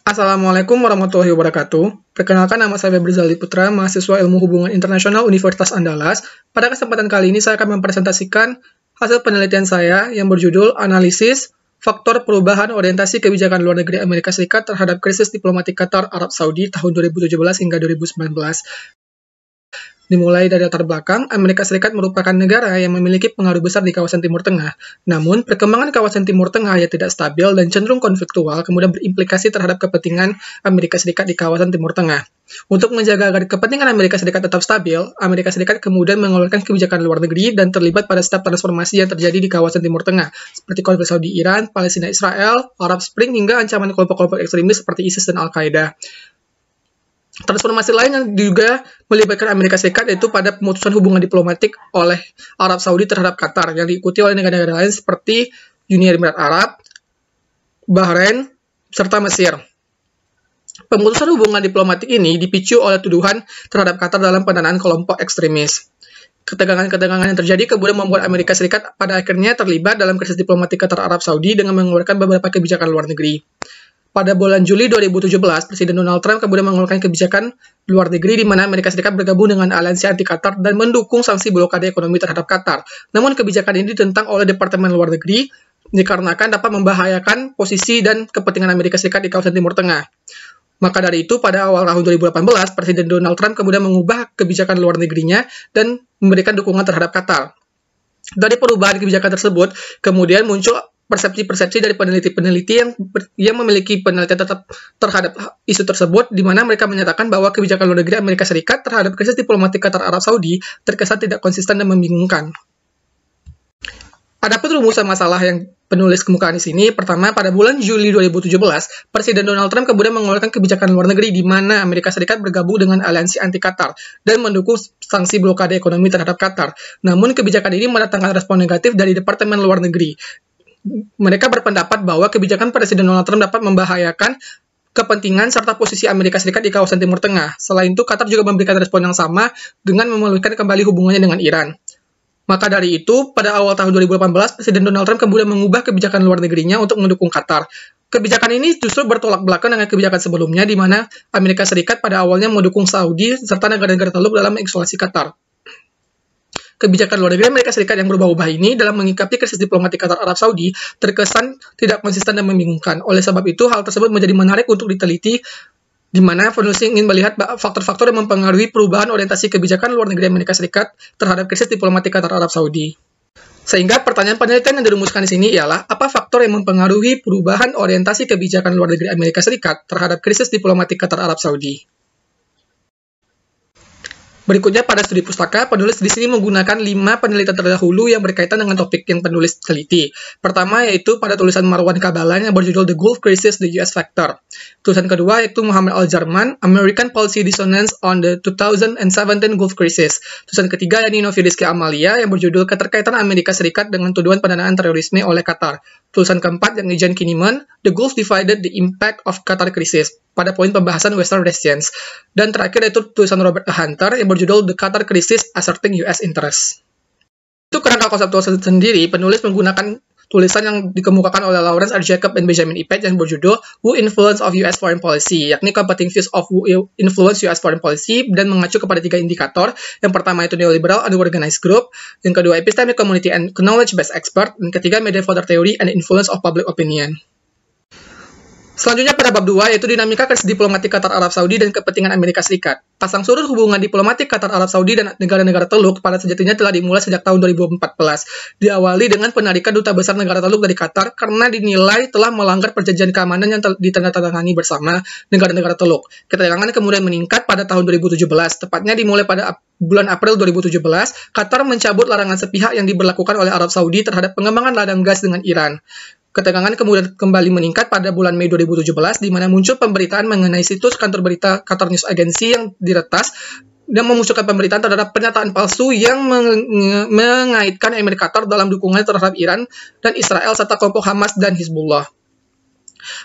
Assalamualaikum warahmatullahi wabarakatuh. Perkenalkan, nama saya Febri Zaldi Putra, mahasiswa Ilmu Hubungan Internasional Universitas Andalas. Pada kesempatan kali ini saya akan mempresentasikan hasil penelitian saya yang berjudul Analisis Faktor Perubahan Orientasi Kebijakan Luar Negeri Amerika Serikat terhadap Krisis Diplomatik Qatar Arab Saudi tahun 2017 hingga 2019. Dimulai dari latar belakang, Amerika Serikat merupakan negara yang memiliki pengaruh besar di kawasan Timur Tengah. Namun, perkembangan kawasan Timur Tengah yang tidak stabil dan cenderung konfliktual kemudian berimplikasi terhadap kepentingan Amerika Serikat di kawasan Timur Tengah. Untuk menjaga agar kepentingan Amerika Serikat tetap stabil, Amerika Serikat kemudian mengeluarkan kebijakan luar negeri dan terlibat pada setiap transformasi yang terjadi di kawasan Timur Tengah, seperti konflik Saudi-Iran, Palestina-Israel, Arab Spring, hingga ancaman kelompok-kelompok ekstremis seperti ISIS dan Al-Qaeda. Transformasi lain yang juga melibatkan Amerika Serikat yaitu pada pemutusan hubungan diplomatik oleh Arab Saudi terhadap Qatar yang diikuti oleh negara-negara lain seperti Uni Emirat Arab, Bahrain, serta Mesir. Pemutusan hubungan diplomatik ini dipicu oleh tuduhan terhadap Qatar dalam pendanaan kelompok ekstremis. Ketegangan-ketegangan yang terjadi kemudian membuat Amerika Serikat pada akhirnya terlibat dalam krisis diplomatik Qatar Arab Saudi dengan mengeluarkan beberapa kebijakan luar negeri. Pada bulan Juli 2017, Presiden Donald Trump kemudian mengeluarkan kebijakan luar negeri di mana Amerika Serikat bergabung dengan aliansi anti-Qatar dan mendukung sanksi blokade ekonomi terhadap Qatar. Namun kebijakan ini ditentang oleh Departemen Luar Negeri dikarenakan dapat membahayakan posisi dan kepentingan Amerika Serikat di kawasan Timur Tengah. Maka dari itu, pada awal tahun 2018, Presiden Donald Trump kemudian mengubah kebijakan luar negerinya dan memberikan dukungan terhadap Qatar. Dari perubahan kebijakan tersebut, kemudian muncul persepsi-persepsi dari peneliti-peneliti yang memiliki penelitian tetap terhadap isu tersebut, di mana mereka menyatakan bahwa kebijakan luar negeri Amerika Serikat terhadap krisis diplomatik Qatar Arab Saudi terkesan tidak konsisten dan membingungkan. Adapun rumusan masalah yang penulis kemukakan di sini, pertama, pada bulan Juli 2017, Presiden Donald Trump kemudian mengeluarkan kebijakan luar negeri di mana Amerika Serikat bergabung dengan aliansi anti-Qatar dan mendukung sanksi blokade ekonomi terhadap Qatar. Namun, kebijakan ini mendatangkan respon negatif dari Departemen Luar Negeri. Mereka berpendapat bahwa kebijakan Presiden Donald Trump dapat membahayakan kepentingan serta posisi Amerika Serikat di kawasan Timur Tengah. Selain itu, Qatar juga memberikan respon yang sama dengan memulihkan kembali hubungannya dengan Iran. Maka dari itu, pada awal tahun 2018, Presiden Donald Trump kemudian mengubah kebijakan luar negerinya untuk mendukung Qatar. Kebijakan ini justru bertolak belakang dengan kebijakan sebelumnya, di mana Amerika Serikat pada awalnya mendukung Saudi serta negara-negara Teluk dalam mengisolasi Qatar. Kebijakan luar negeri Amerika Serikat yang berubah-ubah ini dalam menyikapi krisis diplomatik Qatar Arab Saudi terkesan tidak konsisten dan membingungkan. Oleh sebab itu, hal tersebut menjadi menarik untuk diteliti, di mana penulis ingin melihat faktor-faktor yang mempengaruhi perubahan orientasi kebijakan luar negeri Amerika Serikat terhadap krisis diplomatik Qatar Arab Saudi. Sehingga pertanyaan penelitian yang dirumuskan di sini ialah, apa faktor yang mempengaruhi perubahan orientasi kebijakan luar negeri Amerika Serikat terhadap krisis diplomatik Qatar Arab Saudi? Berikutnya, pada studi pustaka, penulis di sini menggunakan 5 penelitian terdahulu yang berkaitan dengan topik yang penulis teliti. Pertama yaitu pada tulisan Marwan Kabalan yang berjudul The Gulf Crisis, The US Factor. Tulisan kedua yaitu Muhammad Al-Jarman, American Policy Dissonance on the 2017 Gulf Crisis. Tulisan ketiga yakni Novi Rizky Amalia yang berjudul Keterkaitan Amerika Serikat dengan Tuduhan Pendanaan Terorisme oleh Qatar. Tulisan keempat yakni Jan Kinniman, The Gulf Divided, The Impact of Qatar Crisis, pada poin pembahasan Western Relations. Dan terakhir yaitu tulisan Robert Hunter yang berjudul The Qatar Crisis, Asserting US Interests. Untuk kerangka konseptual sendiri, penulis menggunakan tulisan yang dikemukakan oleh Lawrence R. Jacob dan Benjamin E. Page yang berjudul Who Influence of US Foreign Policy, yakni Competing Views of Who Influence US Foreign Policy, dan mengacu kepada 3 indikator. Yang pertama itu Neoliberal and Organized Group, yang kedua Epistemic Community and Knowledge-Based Expert, dan ketiga Media Voter Theory and Influence of Public Opinion. Selanjutnya pada bab 2 yaitu dinamika krisis diplomatik Qatar Arab Saudi dan kepentingan Amerika Serikat. Pasang surut hubungan diplomatik Qatar Arab Saudi dan negara-negara Teluk pada sejatinya telah dimulai sejak tahun 2014. Diawali dengan penarikan duta besar negara Teluk dari Qatar karena dinilai telah melanggar perjanjian keamanan yang ditandatangani bersama negara-negara Teluk. Ketegangan kemudian meningkat pada tahun 2017, tepatnya dimulai pada bulan April 2017, Qatar mencabut larangan sepihak yang diberlakukan oleh Arab Saudi terhadap pengembangan ladang gas dengan Iran. Ketegangan kemudian kembali meningkat pada bulan Mei 2017, di mana muncul pemberitaan mengenai situs kantor berita Qatar News Agency yang diretas dan memunculkan pemberitaan terhadap pernyataan palsu yang mengaitkan Emir Qatar dalam dukungan terhadap Iran dan Israel serta kelompok Hamas dan Hizbullah.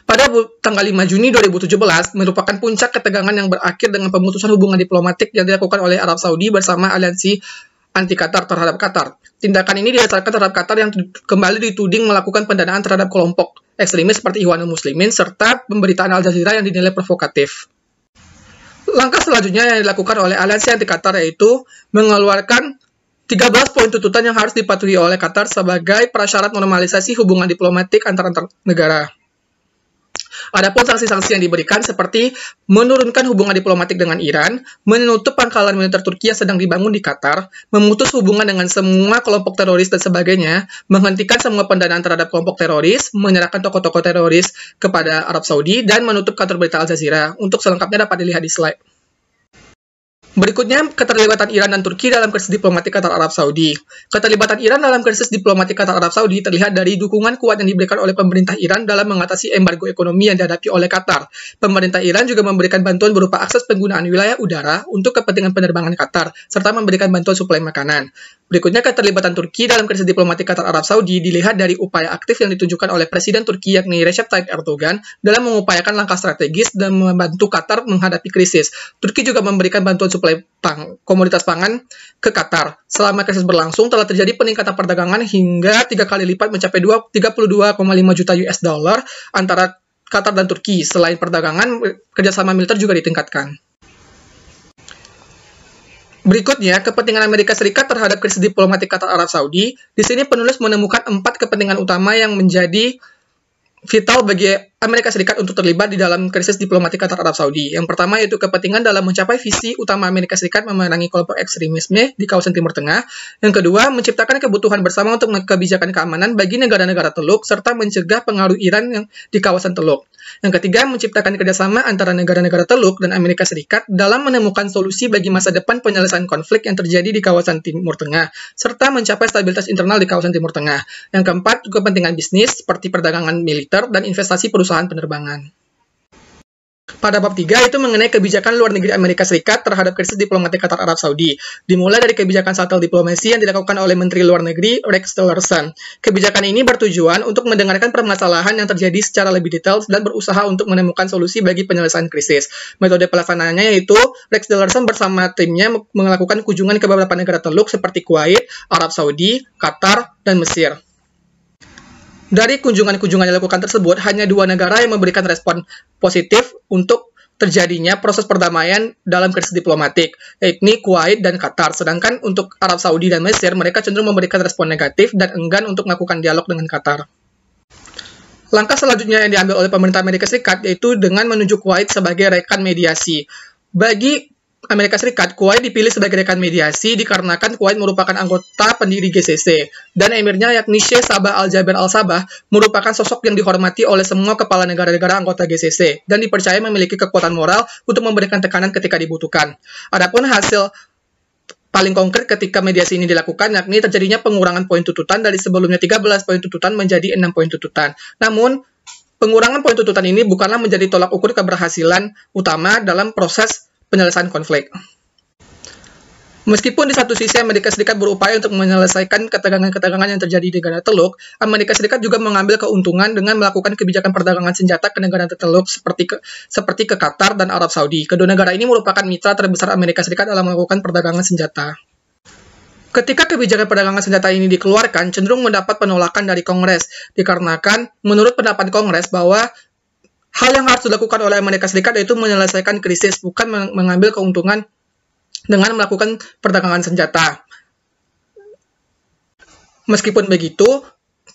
Pada tanggal 5 Juni 2017 merupakan puncak ketegangan yang berakhir dengan pemutusan hubungan diplomatik yang dilakukan oleh Arab Saudi bersama aliansi anti Qatar terhadap Qatar. Tindakan ini didasarkan terhadap Qatar yang kembali dituding melakukan pendanaan terhadap kelompok ekstremis seperti Ikhwanul Muslimin serta pemberitaan Al Jazeera yang dinilai provokatif. Langkah selanjutnya yang dilakukan oleh aliansi anti Qatar yaitu mengeluarkan 13 poin tuntutan yang harus dipatuhi oleh Qatar sebagai prasyarat normalisasi hubungan diplomatik antar negara. Adapun sanksi-sanksi yang diberikan seperti menurunkan hubungan diplomatik dengan Iran, menutup pangkalan militer Turki yang sedang dibangun di Qatar, memutus hubungan dengan semua kelompok teroris dan sebagainya, menghentikan semua pendanaan terhadap kelompok teroris, menyerahkan tokoh-tokoh teroris kepada Arab Saudi, dan menutup kantor berita Al Jazeera. Untuk selengkapnya dapat dilihat di slide. Berikutnya, keterlibatan Iran dan Turki dalam krisis diplomatik Qatar Arab Saudi. Keterlibatan Iran dalam krisis diplomatik Qatar Arab Saudi terlihat dari dukungan kuat yang diberikan oleh pemerintah Iran dalam mengatasi embargo ekonomi yang dihadapi oleh Qatar. Pemerintah Iran juga memberikan bantuan berupa akses penggunaan wilayah udara untuk kepentingan penerbangan Qatar, serta memberikan bantuan suplai makanan. Berikutnya, keterlibatan Turki dalam krisis diplomatik Qatar Arab Saudi dilihat dari upaya aktif yang ditunjukkan oleh Presiden Turki yakni Recep Tayyip Erdogan dalam mengupayakan langkah strategis dan membantu Qatar menghadapi krisis. Turki juga memberikan bantuan suplai komoditas pangan ke Qatar. Selama krisis berlangsung, telah terjadi peningkatan perdagangan hingga 3 kali lipat mencapai 32,5 juta US dollar antara Qatar dan Turki. Selain perdagangan, kerjasama militer juga ditingkatkan. Berikutnya, kepentingan Amerika Serikat terhadap krisis diplomatik Qatar Arab Saudi. Di sini penulis menemukan 4 kepentingan utama yang menjadi vital bagi Amerika Serikat untuk terlibat di dalam krisis diplomatik Qatar Arab Saudi. Yang pertama yaitu kepentingan dalam mencapai visi utama Amerika Serikat memerangi kelompok ekstremisme di kawasan Timur Tengah. Yang kedua, menciptakan kebutuhan bersama untuk kebijakan keamanan bagi negara-negara Teluk, serta mencegah pengaruh Iran yang di kawasan Teluk. Yang ketiga, menciptakan kerjasama antara negara-negara Teluk dan Amerika Serikat dalam menemukan solusi bagi masa depan penyelesaian konflik yang terjadi di kawasan Timur Tengah, serta mencapai stabilitas internal di kawasan Timur Tengah. Yang keempat, kepentingan bisnis seperti perdagangan militer dan investasi perusahaan penerbangan. Pada bab 3 itu mengenai kebijakan luar negeri Amerika Serikat terhadap krisis diplomatik Qatar Arab Saudi. Dimulai dari kebijakan shuttle diplomasi yang dilakukan oleh Menteri Luar Negeri Rex Tillerson. Kebijakan ini bertujuan untuk mendengarkan permasalahan yang terjadi secara lebih detail dan berusaha untuk menemukan solusi bagi penyelesaian krisis. Metode pelaksanaannya yaitu Rex Tillerson bersama timnya melakukan kunjungan ke beberapa negara Teluk seperti Kuwait, Arab Saudi, Qatar, dan Mesir. Dari kunjungan-kunjungan yang dilakukan tersebut, hanya 2 negara yang memberikan respon positif untuk terjadinya proses perdamaian dalam krisis diplomatik, yaitu Kuwait dan Qatar. Sedangkan untuk Arab Saudi dan Mesir, mereka cenderung memberikan respon negatif dan enggan untuk melakukan dialog dengan Qatar. Langkah selanjutnya yang diambil oleh pemerintah Amerika Serikat yaitu dengan menunjuk Kuwait sebagai rekan mediasi. Bagi Amerika Serikat, Kuwait dipilih sebagai rekan mediasi dikarenakan Kuwait merupakan anggota pendiri GCC, dan emirnya yakni Sheikh Sabah Al-Jaber Al-Sabah merupakan sosok yang dihormati oleh semua kepala negara-negara anggota GCC, dan dipercaya memiliki kekuatan moral untuk memberikan tekanan ketika dibutuhkan. Adapun hasil paling konkret ketika mediasi ini dilakukan, yakni terjadinya pengurangan poin tuntutan dari sebelumnya 13 poin tuntutan menjadi 6 poin tuntutan. Namun, pengurangan poin tuntutan ini bukanlah menjadi tolak ukur keberhasilan utama dalam proses penyelesaian konflik. Meskipun di satu sisi Amerika Serikat berupaya untuk menyelesaikan ketegangan-ketegangan yang terjadi di negara Teluk, Amerika Serikat juga mengambil keuntungan dengan melakukan kebijakan perdagangan senjata ke negara Teluk seperti ke Qatar dan Arab Saudi. Kedua negara ini merupakan mitra terbesar Amerika Serikat dalam melakukan perdagangan senjata. Ketika kebijakan perdagangan senjata ini dikeluarkan, cenderung mendapat penolakan dari Kongres, dikarenakan menurut pendapat Kongres bahwa hal yang harus dilakukan oleh Amerika Serikat yaitu menyelesaikan krisis, bukan mengambil keuntungan dengan melakukan perdagangan senjata. Meskipun begitu,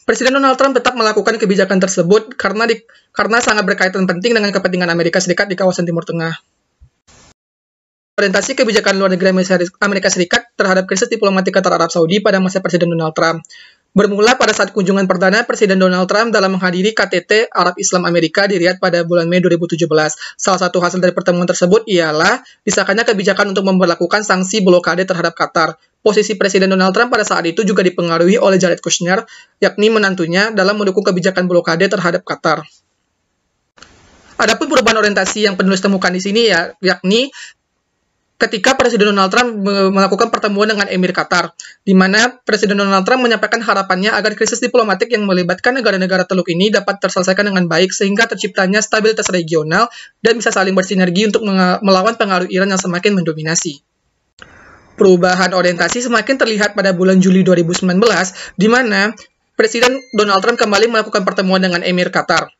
Presiden Donald Trump tetap melakukan kebijakan tersebut karena sangat berkaitan penting dengan kepentingan Amerika Serikat di kawasan Timur Tengah. Orientasi kebijakan luar negeri Amerika Serikat terhadap krisis diplomatik Qatar Arab Saudi pada masa Presiden Donald Trump. Bermula pada saat kunjungan perdana Presiden Donald Trump dalam menghadiri KTT Arab Islam Amerika di Riyadh pada bulan Mei 2017. Salah satu hasil dari pertemuan tersebut ialah disahkannya kebijakan untuk memberlakukan sanksi blokade terhadap Qatar. Posisi Presiden Donald Trump pada saat itu juga dipengaruhi oleh Jared Kushner, yakni menantunya, dalam mendukung kebijakan blokade terhadap Qatar. Adapun perubahan orientasi yang penulis temukan di sini yakni ketika Presiden Donald Trump melakukan pertemuan dengan Emir Qatar, di mana Presiden Donald Trump menyampaikan harapannya agar krisis diplomatik yang melibatkan negara-negara Teluk ini dapat terselesaikan dengan baik sehingga terciptanya stabilitas regional dan bisa saling bersinergi untuk melawan pengaruh Iran yang semakin mendominasi. Perubahan orientasi semakin terlihat pada bulan Juli 2019, di mana Presiden Donald Trump kembali melakukan pertemuan dengan Emir Qatar.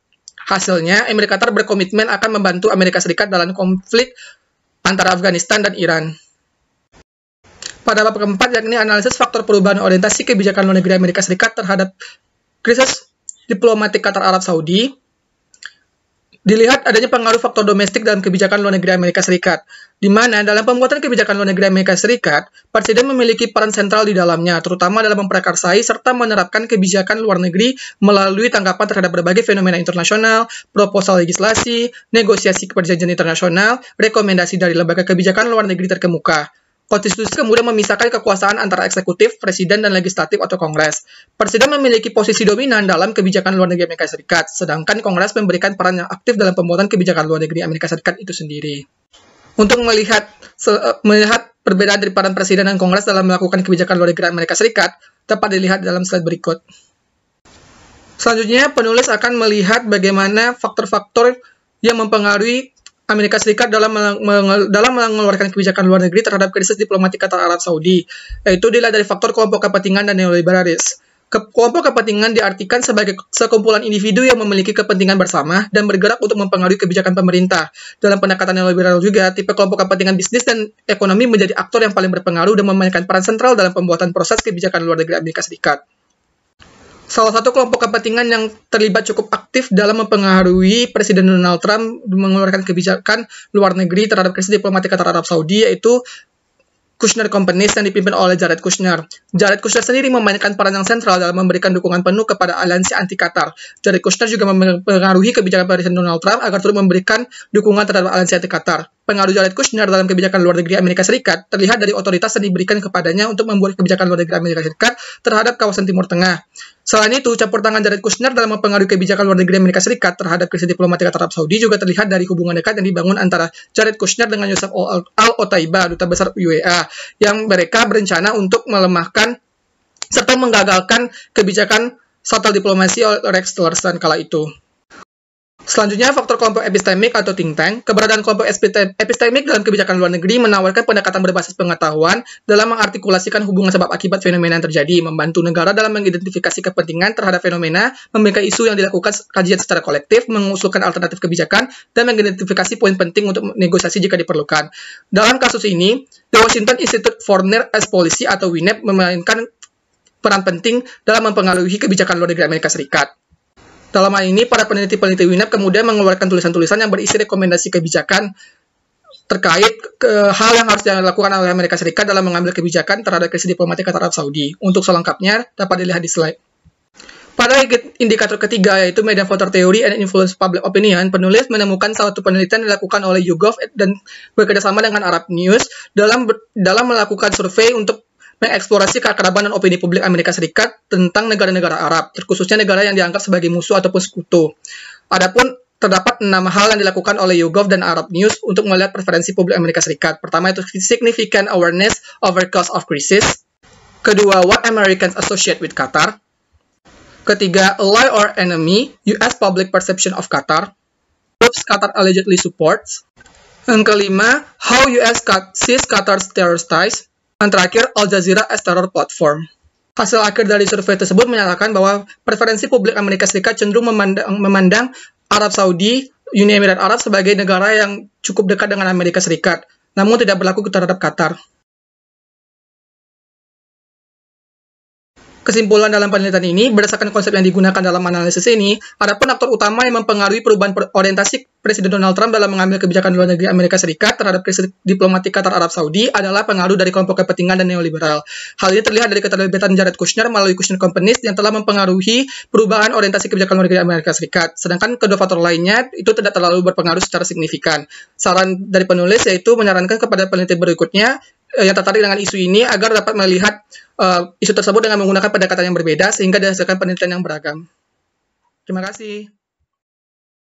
Hasilnya, Emir Qatar berkomitmen akan membantu Amerika Serikat dalam konflik antara Afghanistan dan Iran. Pada bab keempat, yakni analisis faktor perubahan orientasi kebijakan luar negeri Amerika Serikat terhadap krisis diplomatik Qatar Arab Saudi, dilihat adanya pengaruh faktor domestik dalam kebijakan luar negeri Amerika Serikat, di mana dalam pembuatan kebijakan luar negeri Amerika Serikat, Presiden memiliki peran sentral di dalamnya, terutama dalam memprakarsai serta menerapkan kebijakan luar negeri melalui tanggapan terhadap berbagai fenomena internasional, proposal legislasi, negosiasi perjanjian internasional, rekomendasi dari lembaga kebijakan luar negeri terkemuka. Konstitusi kemudian memisahkan kekuasaan antara eksekutif, presiden, dan legislatif atau kongres. Presiden memiliki posisi dominan dalam kebijakan luar negeri Amerika Serikat, sedangkan kongres memberikan peran yang aktif dalam pembuatan kebijakan luar negeri Amerika Serikat itu sendiri. Untuk melihat perbedaan dari peran presiden dan kongres dalam melakukan kebijakan luar negeri Amerika Serikat, dapat dilihat dalam slide berikut. Selanjutnya, penulis akan melihat bagaimana faktor-faktor yang mempengaruhi Amerika Serikat dalam mengeluarkan kebijakan luar negeri terhadap krisis diplomatik Qatar Arab Saudi, yaitu dilihat dari faktor kelompok kepentingan dan neoliberalis. Kelompok kepentingan diartikan sebagai sekumpulan individu yang memiliki kepentingan bersama dan bergerak untuk mempengaruhi kebijakan pemerintah. Dalam pendekatan neoliberal juga, tipe kelompok kepentingan bisnis dan ekonomi menjadi aktor yang paling berpengaruh dan memainkan peran sentral dalam pembuatan proses kebijakan luar negeri Amerika Serikat. Salah satu kelompok kepentingan yang terlibat cukup aktif dalam mempengaruhi Presiden Donald Trump mengeluarkan kebijakan luar negeri terhadap krisis diplomatik Qatar Arab Saudi, yaitu Kushner Companies yang dipimpin oleh Jared Kushner. Jared Kushner sendiri memainkan peran yang sentral dalam memberikan dukungan penuh kepada aliansi anti-Qatar. Jared Kushner juga mempengaruhi kebijakan Presiden Donald Trump agar turut memberikan dukungan terhadap aliansi anti-Qatar. Pengaruh Jared Kushner dalam kebijakan luar negeri Amerika Serikat terlihat dari otoritas yang diberikan kepadanya untuk membuat kebijakan luar negeri Amerika Serikat terhadap kawasan Timur Tengah. Selain itu, campur tangan Jared Kushner dalam mempengaruhi kebijakan luar negeri Amerika Serikat terhadap krisis diplomatik Arab Saudi juga terlihat dari hubungan dekat yang dibangun antara Jared Kushner dengan Yosef Al-Otaiba, duta besar UEA, yang mereka berencana untuk melemahkan serta menggagalkan kebijakan shuttle diplomasi oleh Rex Tillerson kala itu. Selanjutnya, faktor kelompok epistemik atau think tank. Keberadaan kelompok epistemik dalam kebijakan luar negeri menawarkan pendekatan berbasis pengetahuan dalam mengartikulasikan hubungan sebab akibat fenomena yang terjadi, membantu negara dalam mengidentifikasi kepentingan terhadap fenomena, memberikan isu yang dilakukan kajian secara kolektif, mengusulkan alternatif kebijakan, dan mengidentifikasi poin penting untuk negosiasi jika diperlukan. Dalam kasus ini, The Washington Institute for Near East Policy atau WINEP memainkan peran penting dalam mempengaruhi kebijakan luar negeri Amerika Serikat. Dalam hal ini, para peneliti-peneliti WINEP kemudian mengeluarkan tulisan-tulisan yang berisi rekomendasi kebijakan terkait hal yang harus dilakukan oleh Amerika Serikat dalam mengambil kebijakan terhadap krisis diplomatik Qatar Arab Saudi. Untuk selengkapnya, dapat dilihat di slide. Pada indikator ketiga, yaitu Median Voter Theory and Influence Public Opinion, penulis menemukan satu penelitian dilakukan oleh YouGov dan bekerjasama dengan Arab News dalam melakukan survei untuk mengeksplorasi keakraban dan opini publik Amerika Serikat tentang negara-negara Arab, terkhususnya negara yang dianggap sebagai musuh ataupun sekutu. Adapun terdapat 6 hal yang dilakukan oleh YouGov dan Arab News untuk melihat preferensi publik Amerika Serikat. Pertama itu significant awareness over cause of crisis. Kedua, what Americans associate with Qatar. Ketiga, ally or enemy, US public perception of Qatar. Groups Qatar allegedly supports. Yang kelima, how US sees Qatar's terrorist ties. Dan terakhir, Al Jazeera as terror platform. Hasil akhir dari survei tersebut menyatakan bahwa preferensi publik Amerika Serikat cenderung memandang Arab Saudi, Uni Emirat Arab sebagai negara yang cukup dekat dengan Amerika Serikat, namun tidak berlaku terhadap Qatar. Kesimpulan dalam penelitian ini, berdasarkan konsep yang digunakan dalam analisis ini, ada pun aktor utama yang mempengaruhi perubahan orientasi Presiden Donald Trump dalam mengambil kebijakan luar negeri Amerika Serikat terhadap krisis diplomatik Qatar Arab Saudi adalah pengaruh dari kelompok kepentingan dan neoliberal. Hal ini terlihat dari keterlibatan Jared Kushner melalui Kushner Companies yang telah mempengaruhi perubahan orientasi kebijakan luar negeri Amerika Serikat. Sedangkan kedua faktor lainnya itu tidak terlalu berpengaruh secara signifikan. Saran dari penulis yaitu menyarankan kepada peneliti berikutnya yang tertarik dengan isu ini agar dapat melihat isu tersebut dengan menggunakan pendekatan yang berbeda sehingga dihasilkan penelitian yang beragam. Terima kasih.